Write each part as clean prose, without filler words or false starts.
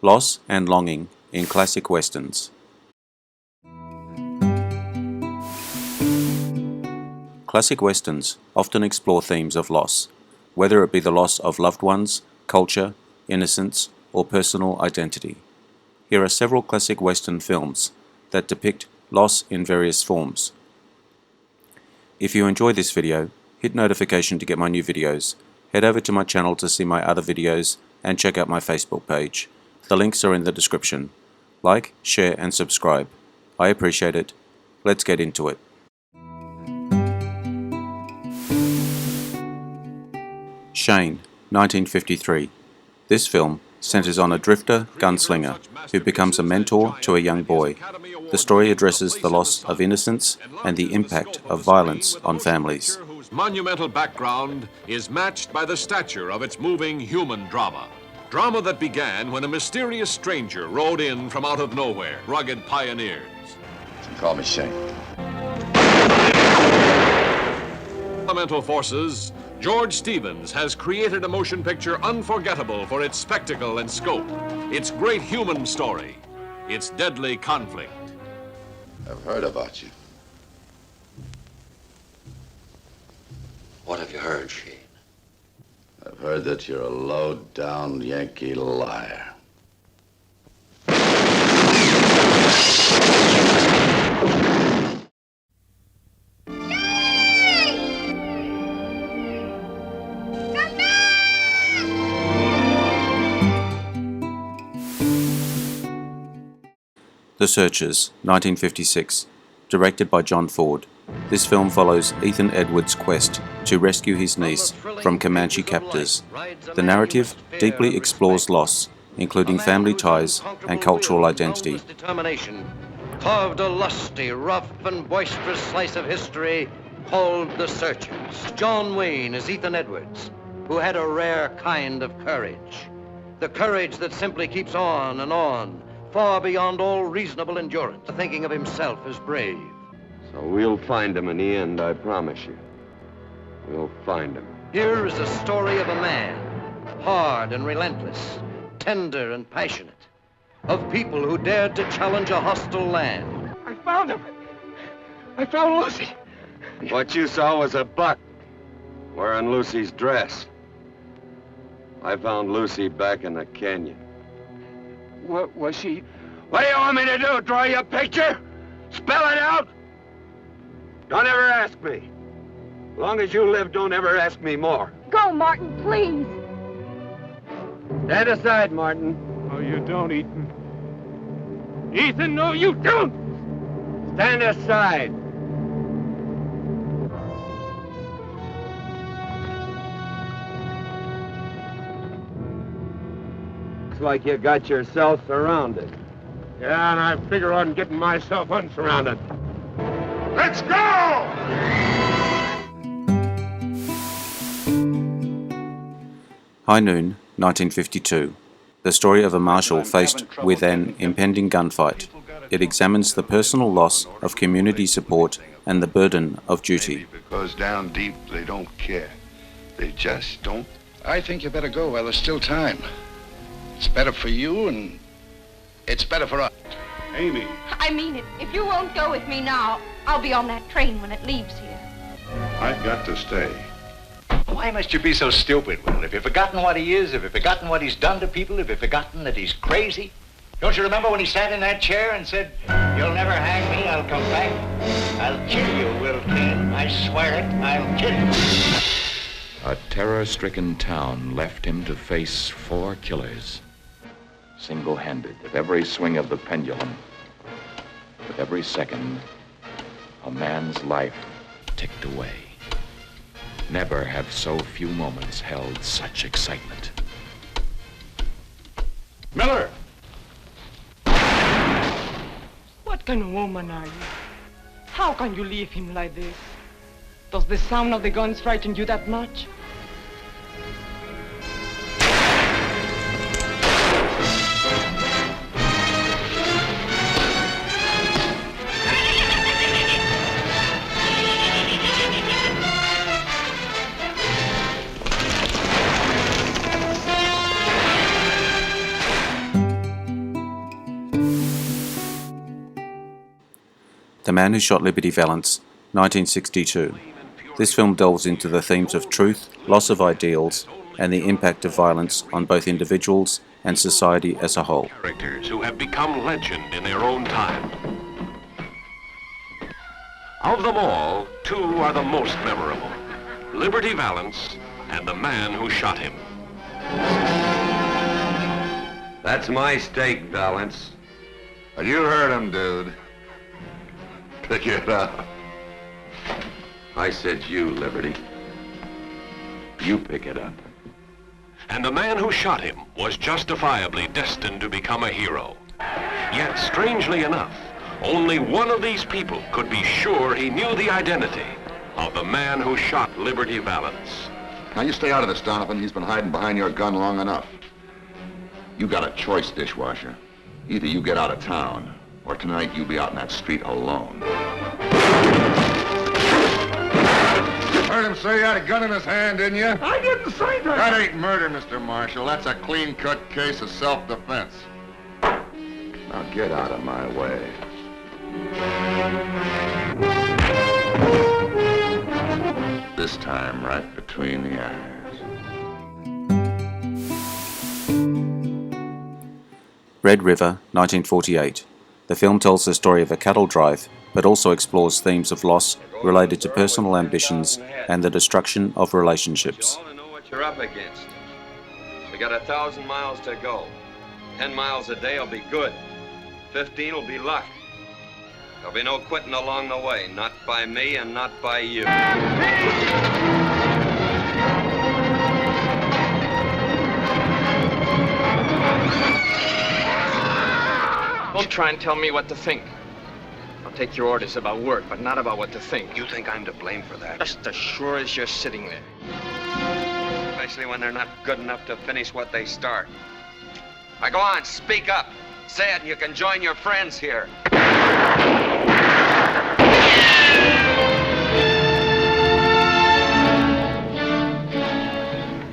Loss and longing in classic westerns. Classic westerns often explore themes of loss, whether it be the loss of loved ones, culture, innocence, or personal identity. Here are several classic western films that depict loss in various forms. If you enjoy this video, hit notification to get my new videos, head over to my channel to see my other videos, and check out my Facebook page. The links are in the description. Like, share and subscribe. I appreciate it. Let's get into it. Shane, 1953. This film centers on a drifter gunslinger who becomes a mentor to a young boy. The story addresses the loss of innocence and the impact of violence on families. Whose monumental background is matched by the stature of its moving human drama. Drama that began when a mysterious stranger rode in from out of nowhere, rugged pioneers. You can call me Shane. Elemental forces, George Stevens has created a motion picture unforgettable for its spectacle and scope, its great human story, its deadly conflict. I've heard about you. What have you heard, Shane? I've heard that you're a low-down Yankee liar. The Searchers, 1956, directed by John Ford. This film follows Ethan Edwards' quest to rescue his niece from Comanche captors. The narrative deeply explores loss, including family ties and cultural identity. Carved a lusty, rough and boisterous slice of history called The Searchers. John Wayne is Ethan Edwards, who had a rare kind of courage. The courage that simply keeps on and on, far beyond all reasonable endurance, thinking of himself as brave. So we'll find him in the end, I promise you. We'll find him. Here is the story of a man, hard and relentless, tender and passionate, of people who dared to challenge a hostile land. I found him. I found Lucy. What you saw was a buck wearing Lucy's dress. I found Lucy back in the canyon. What was she? What do you want me to do? Draw you a picture? Spell it out? Don't ever ask me. As long as you live, don't ever ask me more. Go, Martin, please. Stand aside, Martin. No, you don't, Ethan. Ethan, no, you don't! Stand aside. Looks like you got yourself surrounded. Yeah, and I figure on getting myself unsurrounded. Let's go! High Noon, 1952. The story of a marshal faced with an impending gunfight. It examines the personal loss of community support and the burden of duty. Because down deep they don't care. They just don't. I think you better go while there's still time. It's better for you and it's better for us. Amy. I mean it. If you won't go with me now, I'll be on that train when it leaves here. I've got to stay. Why must you be so stupid, Will? Have you forgotten what he is? Have you forgotten what he's done to people? Have you forgotten that he's crazy? Don't you remember when he sat in that chair and said, "You'll never hang me, I'll come back. I'll kill you, Will Kane. I swear it, I'll kill you." A terror-stricken town left him to face 4 killers. Single-handed, with every swing of the pendulum, with every second, a man's life ticked away. Never have so few moments held such excitement. Miller! What What kind of woman are you? How can you leave him like this? Does the sound of the guns frighten you that much? The Man Who Shot Liberty Valance, 1962. This film delves into the themes of truth, loss of ideals, and the impact of violence on both individuals and society as a whole. Characters who have become legend in their own time. Of them all, two are the most memorable: Liberty Valance and the man who shot him. That's my steak, Valance. Well, you heard him, dude. Pick it up. I said you, Liberty. You pick it up. And the man who shot him was justifiably destined to become a hero. Yet, strangely enough, only one of these people could be sure he knew the identity of the man who shot Liberty Valance. Now, you stay out of this, Donovan. He's been hiding behind your gun long enough. You got a choice, dishwasher. Either you get out of town, or tonight you'll be out in that street alone. Heard him say he had a gun in his hand, didn't you? I didn't say that. That ain't murder, Mr. Marshall. That's a clean-cut case of self-defense. Now get out of my way. This time, right between the eyes. Red River, 1948. The film tells the story of a cattle drive, but also explores themes of loss related to personal ambitions and the destruction of relationships. You ought to know what you're up against. We got 1,000 miles to go. 10 miles a day will be good. 15 will be luck. There'll be no quitting along the way, not by me and not by you. Don't try and tell me what to think. I'll take your orders about work, but not about what to think. You think I'm to blame for that? Just as sure as you're sitting there. Especially when they're not good enough to finish what they start. Now go on, speak up. Say it and you can join your friends here.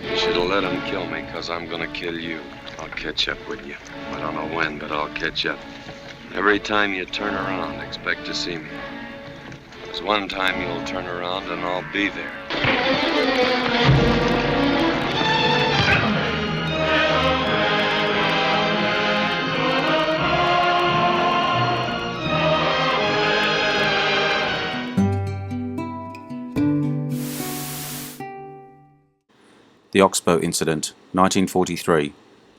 You should have let him kill me, because I'm going to kill you. I'll catch up with you. I don't know when, but I'll catch up. Every time you turn around, expect to see me. There's one time you'll turn around and I'll be there. The Oxbow Incident, 1943.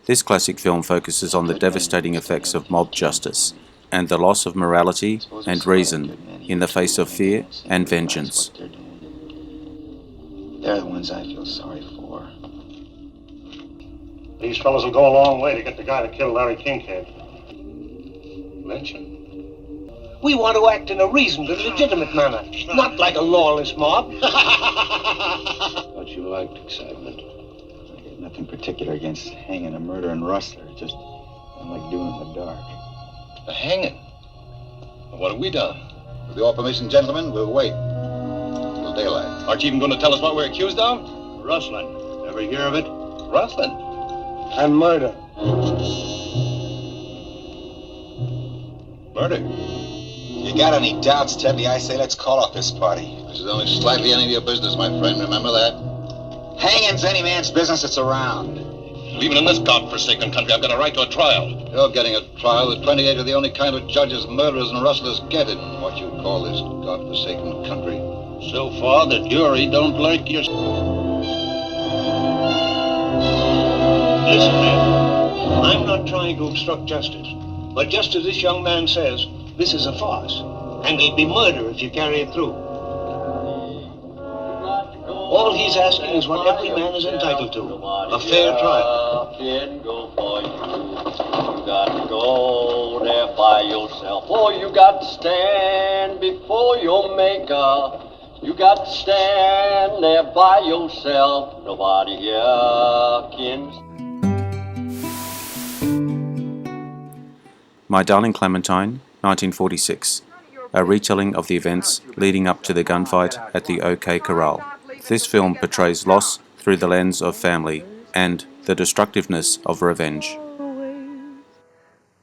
This classic film focuses on the devastating effects of mob justice and the loss of morality and reason in the face of fear and vengeance. They're the ones I feel sorry for. These fellows will go a long way to get the guy that killed Larry Kincaid. Lynching? We want to act in a reasoned and legitimate manner, not like a lawless mob. Thought you liked excitement. I got nothing particular against hanging a murdering rustler. Just I like doing it in the dark. The hanging? Well, what have we done? With your permission, gentlemen, we'll wait till daylight. Aren't you even going to tell us what we're accused of? Rustling. Ever hear of it? Rustling? And murder. Murder? You got any doubts, Teddy? I say let's call off this party. This is only slightly any of your business, my friend. Remember that? Hanging's any man's business that's around. Even in this godforsaken country, I've got a right to a trial. You're getting a trial that 28 are the only kind of judges murderers and rustlers get in what you call this godforsaken country. So far, the jury don't like your... Listen, man. I'm not trying to obstruct justice. But just as this young man says, this is a farce. And it'll be murder if you carry it through. All All he's asking is what every man is entitled to, a fair trial. You got to go there by yourself. Oh, you got to stand before your maker. You got to stand there by yourself. Nobody here can. My Darling Clementine, 1946. A retelling of the events leading up to the gunfight at the OK Corral. This film portrays loss through the lens of family and the destructiveness of revenge.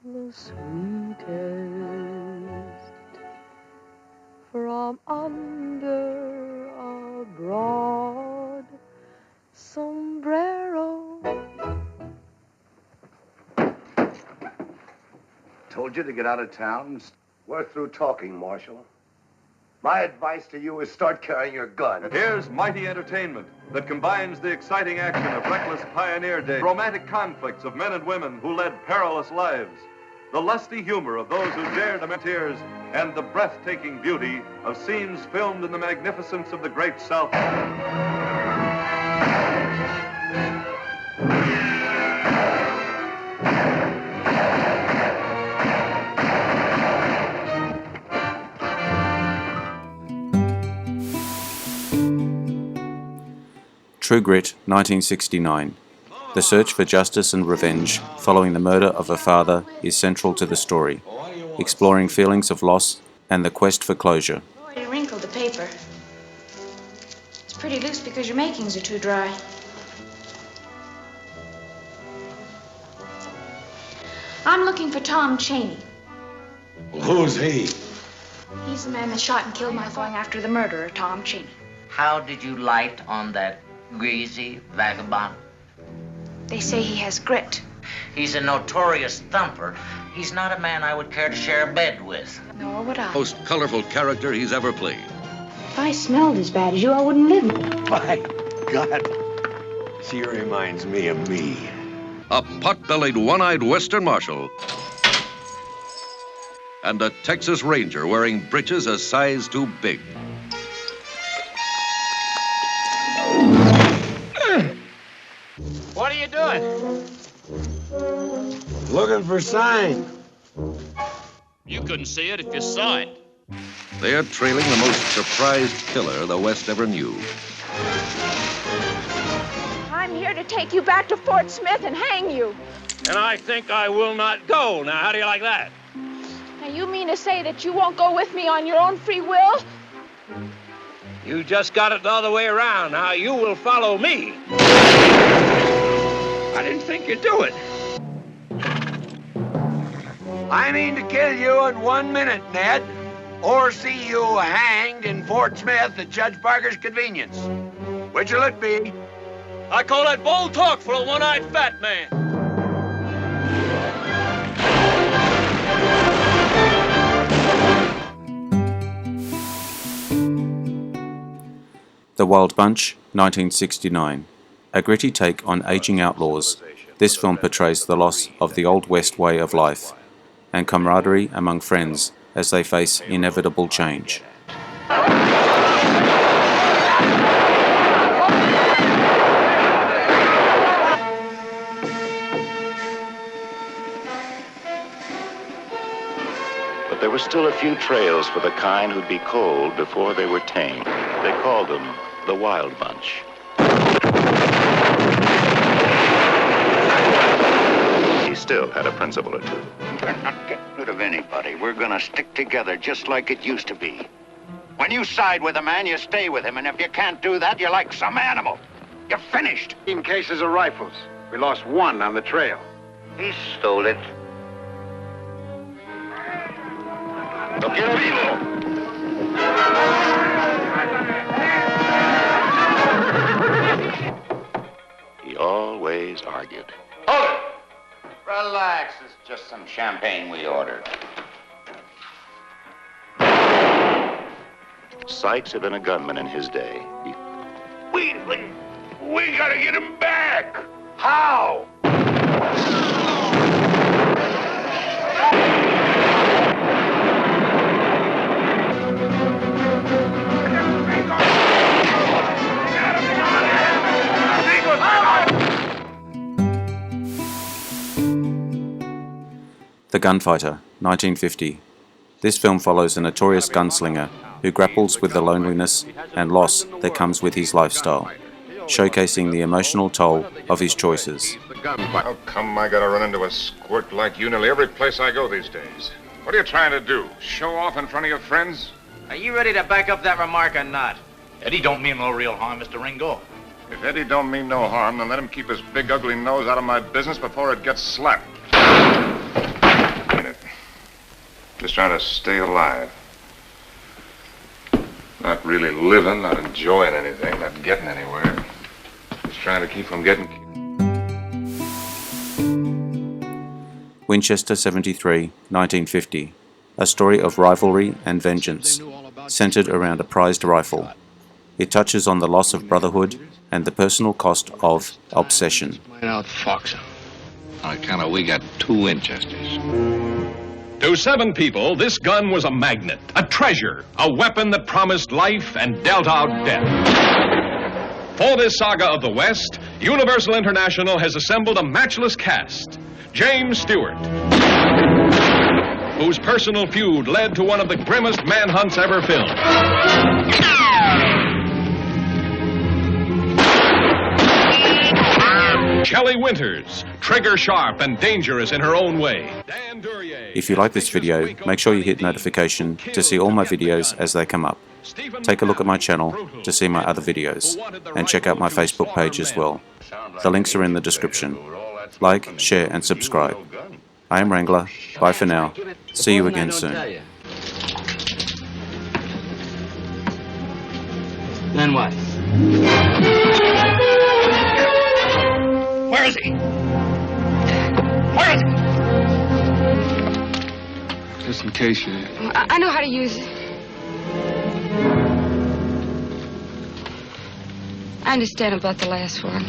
The sweetest from under a broad sombrero. Told you to get out of town. We're through talking, Marshal. My advice to you is start carrying your gun. Here's mighty entertainment that combines the exciting action of reckless pioneer days, romantic conflicts of men and women who led perilous lives, the lusty humor of those who dared to tears, and the breathtaking beauty of scenes filmed in the magnificence of the Great South. True Grit, 1969. The search for justice and revenge following the murder of a father is central to the story, exploring feelings of loss and the quest for closure. You wrinkled the paper. It's pretty loose because your makings are too dry. I'm looking for Tom Cheney. Well, who's he? He's the man that shot and killed my going after the murderer, Tom Cheney. How did you light on that greasy vagabond? They say he has grit. He's a notorious thumper. He's not a man I would care to share a bed with. Nor would I. Most colorful character he's ever played. If I smelled as bad as you, I wouldn't live. My God. She reminds me of me. A pot-bellied, one-eyed Western Marshal. And a Texas Ranger wearing breeches a size too big. What are you doing? Looking for sign. You couldn't see it if you saw it. They're trailing the most surprised killer the West ever knew. I'm here to take you back to Fort Smith and hang you. And I think I will not go. Now, how do you like that? Now, you mean to say that you won't go with me on your own free will? You just got it the other way around. Now, you will follow me. I didn't think you'd do it. I mean to kill you in 1 minute, Ned. Or see you hanged in Fort Smith at Judge Parker's convenience. Which will it be? I call that bold talk for a one-eyed fat man. The Wild Bunch, 1969. A gritty take on aging outlaws, this film portrays the loss of the Old West way of life and camaraderie among friends as they face inevitable change. But there were still a few trails for the kind who'd be cold before they were tame. They called them the Wild Bunch. He still had a principle or two. We're not getting rid of anybody. We're gonna stick together just like it used to be. When you side with a man, you stay with him, and if you can't do that, you're like some animal. You're finished. 15 cases of rifles. We lost one on the trail. He stole it. Lo quiero vivo! He always argued. Hold it! Relax, it's just some champagne we ordered. Sykes had been a gunman in his day. We gotta get him back. How? The Gunfighter, 1950. This film follows a notorious gunslinger who grapples with the loneliness and loss that comes with his lifestyle, showcasing the emotional toll of his choices. How come I gotta run into a squirt like you nearly every place I go these days? What are you trying to do? Show off in front of your friends? Are you ready to back up that remark or not? Eddie don't mean no real harm, Mr. Ringo. If Eddie don't mean no harm, then let him keep his big ugly nose out of my business before it gets slapped. Just trying to stay alive. Not really living, not enjoying anything, not getting anywhere. Just trying to keep from getting killed. Winchester 73, 1950. A story of rivalry and vengeance, centered around a prized rifle. It touches on the loss of brotherhood and the personal cost of obsession. Out fox him. On account of we got 2 Winchesters. To 7 people, this gun was a magnet, a treasure, a weapon that promised life and dealt out death. For this saga of the West, Universal International has assembled a matchless cast. James Stewart, whose personal feud led to one of the grimmest manhunts ever filmed. Shelley Winters, trigger sharp and dangerous in her own way. If you like this video, make sure you hit notification to see all my videos as they come up. Take a look at my channel to see my other videos, and check out my Facebook page as well. The links are in the description. Like, share and subscribe. I am Wrangler. Bye for now. See you again soon. Then what? Where is he? Where is he? Just in case you... I know how to use it. I understand about the last one.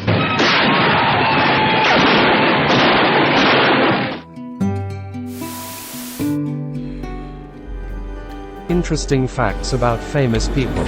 Interesting facts about famous people.